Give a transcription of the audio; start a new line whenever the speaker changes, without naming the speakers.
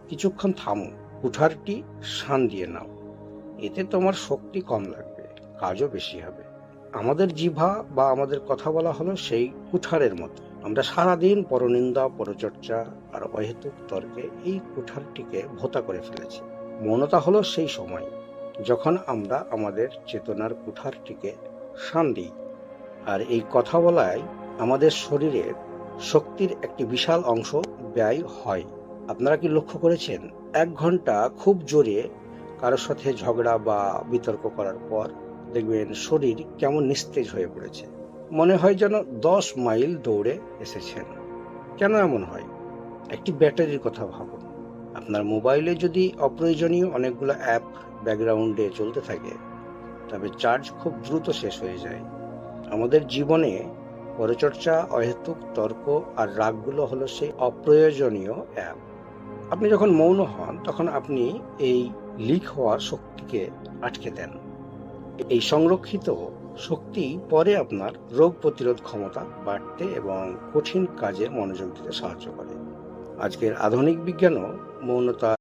কিছুক্ষণ থামো, কুঠারটি শান দিয়ে নাও। এতে তোমার শক্তি কম লাগবে, কাজও বেশি হবে। আমাদের জিহ্বা বা আমাদের কথা বলা হলো সেই কুঠারের মতো। আমরা সারাদিন পরনিন্দা, পরচর্চা আর অহেতুক তর্কে এই কুঠারটিকে ভোঁতা করে ফেলেছি। মৌনতা হলো সেই সময় যখন আমরা আমাদের চেতনার কুঠারটিকে শান দিই। আর এই কথা বলায় আমাদের শরীরের শক্তির একটি বিশাল অংশ ব্যয় হয়। আপনারা কি লক্ষ্য করেছেন, 1 ঘন্টা খুব জোরে কারোর সাথে ঝগড়া বা বিতর্ক করার পর দেখবেন শরীর কেমন নিস্তেজ হয়ে পড়েছে, মনে হয় যেন 10 মাইল দৌড়ে এসেছেন। কেন এমন হয়? একটি ব্যাটারির কথা ভাবুন। আপনার মোবাইলে যদি অপ্রয়োজনীয় অনেকগুলো অ্যাপ ব্যাকগ্রাউন্ডে চলতে থাকে, তবে চার্জ খুব দ্রুত শেষ হয়ে যায়। আমাদের জীবনে পরচর্চা, অহেতুক তর্ক আর রাগগুলো হলো সেই অপ্রয়োজনীয় অ্যাপ। আপনি যখন মৌন হন, তখন আপনি এই লিক হওয়ার শক্তিকে আটকে দেন। এই সংরক্ষিত শক্তি পরে আপনার রোগ প্রতিরোধ ক্ষমতা বাড়তে এবং কঠিন কাজে মনোযোগ দিতে সাহায্য করে। আজকের আধুনিক বিজ্ঞানও মৌনতা